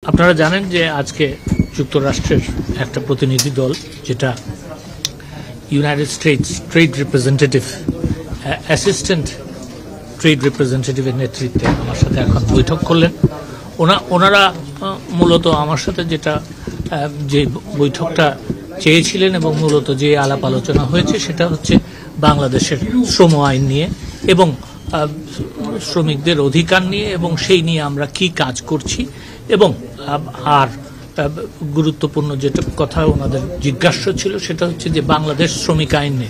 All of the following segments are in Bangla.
আপনারা জানেন যে আজকে যুক্তরাষ্ট্রের একটা প্রতিনিধি দল, যেটা United States trade representative, assistant trade রিপ্রেজেন্টেটিভের নেতৃত্বে আমার সাথে এখন বৈঠক করলেন। ওনারা মূলত আমার সাথে যে বৈঠকটা চেয়েছিলেন এবং মূলত যে আলাপ আলোচনা হয়েছে সেটা হচ্ছে বাংলাদেশের শ্রম আইন নিয়ে এবং শ্রমিকদের অধিকার নিয়ে, এবং সেই নিয়ে আমরা কি কাজ করছি, এবং আর গুরুত্বপূর্ণ যেটা কথা ওনাদের জিজ্ঞাসা ছিল সেটা হচ্ছে যে বাংলাদেশ শ্রমিক আইনে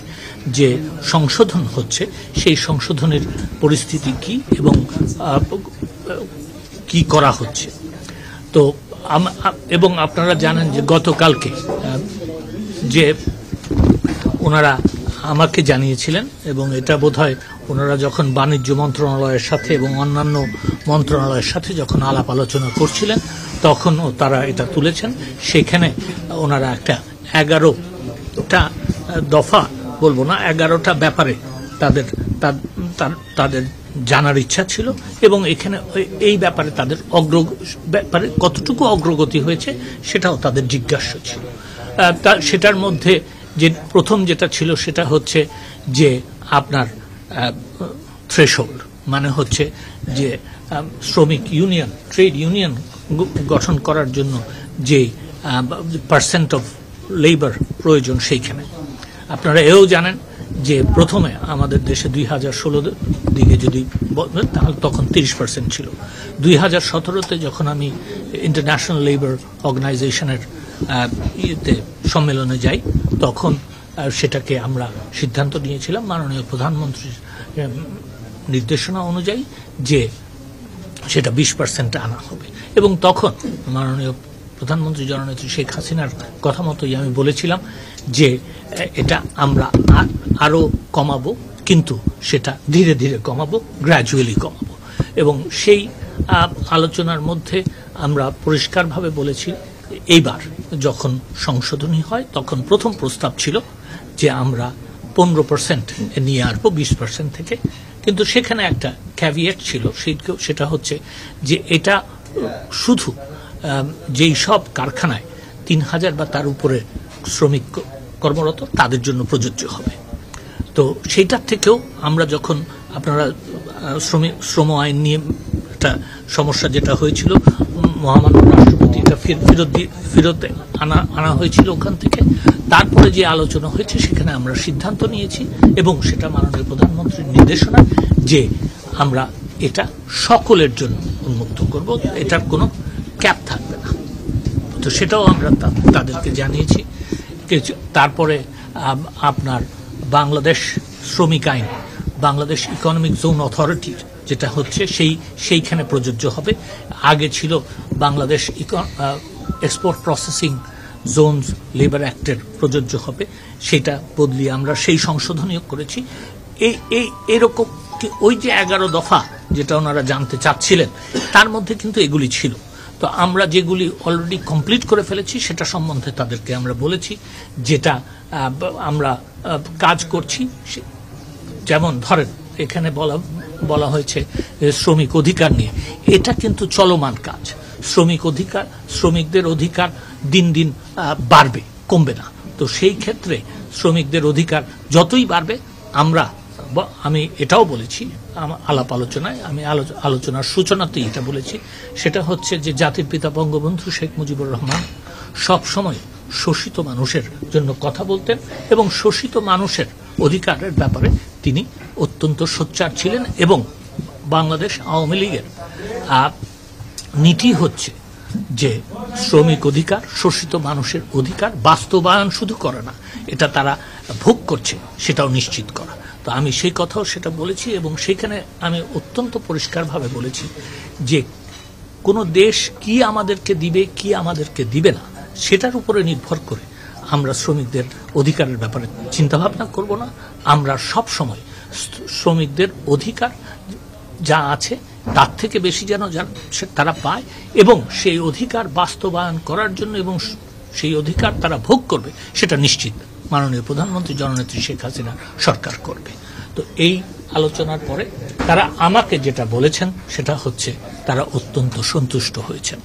যে সংশোধন হচ্ছে সেই সংশোধনের পরিস্থিতি কি এবং কি করা হচ্ছে। তো এবং আপনারা জানেন যে গতকালকে যে ওনারা আমাকে জানিয়েছিলেন, এবং এটা বোধহয় ওনারা যখন বাণিজ্য মন্ত্রণালয়ের সাথে এবং অন্যান্য মন্ত্রণালয়ের সাথে যখন আলাপ আলোচনা করছিলেন তখনও তারা এটা তুলেছেন। সেখানে ওনারা একটা 11টা দফা, বলবো না, 11টা ব্যাপারে তাদের জানার ইচ্ছা ছিল, এবং এখানে এই ব্যাপারে তাদের ব্যাপারে কতটুকু অগ্রগতি হয়েছে সেটাও তাদের জিজ্ঞাসা ছিল। সেটার মধ্যে যে প্রথম যেটা ছিল সেটা হচ্ছে যে আপনার থ্রেশহোল্ড, মানে হচ্ছে যে শ্রমিক ইউনিয়ন, ট্রেড ইউনিয়ন গঠন করার জন্য যে পার্সেন্ট অফ লেবার প্রয়োজন সেইখানে। আপনারা এও জানেন যে প্রথমে আমাদের দেশে 2016 দিকে যদি বলেন তাহলে তখন 30% ছিল। 2017-তে যখন আমি ইন্টারন্যাশনাল লেবার অর্গানাইজেশনের সম্মেলনে যাই তখন সেটাকে আমরা সিদ্ধান্ত নিয়েছিলাম মাননীয় প্রধানমন্ত্রীর নির্দেশনা অনুযায়ী যে সেটা 20% আনা হবে, এবং তখন মাননীয় প্রধানমন্ত্রী জননেত্রী শেখ হাসিনার কথা মতোই আমি বলেছিলাম যে এটা আমরা আরো কমাবো, কিন্তু সেটা ধীরে ধীরে কমাবো, গ্র্যাজুয়ালি কমাবো। এবং সেই আলোচনার মধ্যে আমরা পরিষ্কারভাবে বলেছি এইবার যখন সংশোধনী হয় তখন প্রথম প্রস্তাব ছিল যে আমরা 15% নিয়ে আসবো 20% থেকে, কিন্তু সেখানে একটা ক্যাভিয়েট ছিল, সেটা হচ্ছে যে এটা শুধু যেই সব কারখানায় 3000 বা তার উপরে শ্রমিক কর্মরত তাদের জন্য প্রযোজ্য হবে। তো সেইটার থেকেও আমরা যখন আপনারা শ্রম আইন নিয়ে একটা সমস্যা যেটা হয়েছিল, মহামান্য রাষ্ট্রপতি এটা ফেরত আনা হয়েছিল ওখান থেকে, তারপরে যে আলোচনা হয়েছে সেখানে আমরা সিদ্ধান্ত নিয়েছি এবং সেটা মাননীয় প্রধানমন্ত্রীর নির্দেশনা যে আমরা এটা সকলের জন্য উন্মুক্ত করব, এটার কোনো ক্যাপ থাকবে না। তো সেটাও আমরা তাদেরকে জানিয়েছি। তারপরে আপনার বাংলাদেশ শ্রমিক আইন, বাংলাদেশ ইকোনমিক জোন অথরিটির যেটা হচ্ছে সেইখানে প্রযোজ্য হবে। আগে ছিল Bangladesh export processing zones labour অ্যাক্টের প্রযোজ্য হবে, সেটা বদলিয়ে আমরা সেই সংশোধনীও করেছি। এরকম ওই যে 11 দফা যেটা ওনারা জানতে চাচ্ছিলেন তার মধ্যে কিন্তু এগুলি ছিল। তো আমরা যেগুলি অলরেডি কমপ্লিট করে ফেলেছি সেটা সম্বন্ধে তাদেরকে আমরা বলেছি যেটা আমরা কাজ করছি। যেমন ধরেন এখানে বলা হয়েছে শ্রমিক অধিকার নিয়ে, এটা কিন্তু চলমান কাজ। শ্রমিকদের অধিকার দিন দিন বাড়বে, কমবে না। তো সেই ক্ষেত্রে শ্রমিকদের অধিকার যতই বাড়বে আমি এটাও বলেছি আলাপ আলোচনায়, আমি আলোচনার সূচনাতেই এটা বলেছি, সেটা হচ্ছে যে জাতির পিতা বঙ্গবন্ধু শেখ মুজিবুর রহমান সবসময় শোষিত মানুষের জন্য কথা বলতেন এবং শোষিত মানুষের অধিকারের ব্যাপারে তিনি অত্যন্ত সোচ্চার ছিলেন। এবং বাংলাদেশ আওয়ামী লীগের নীতি হচ্ছে যে শ্রমিক অধিকার, শোষিত মানুষের অধিকার বাস্তবায়ন শুধু করে না, এটা তারা ভোগ করছে সেটাও নিশ্চিত করা। তো আমি সেই কথাও সেটা বলেছি, এবং সেখানে আমি অত্যন্ত পরিষ্কারভাবে বলেছি যে কোনো দেশ কি আমাদেরকে দিবে কি আমাদেরকে দিবে না সেটার উপরে নির্ভর করে আমরা শ্রমিকদের অধিকারের ব্যাপারে চিন্তাভাবনা করব না। আমরা সব সময় শ্রমিকদের অধিকার যা আছে তার থেকে বেশি যেন তারা পায়, এবং সেই অধিকার বাস্তবায়ন করার জন্য এবং সেই অধিকার তারা ভোগ করবে সেটা নিশ্চিত মাননীয় প্রধানমন্ত্রী জননেত্রী শেখ হাসিনা সরকার করবে। তো এই আলোচনার পরে তারা আমাকে যেটা বলেছেন সেটা হচ্ছে তারা অত্যন্ত সন্তুষ্ট হয়েছেন।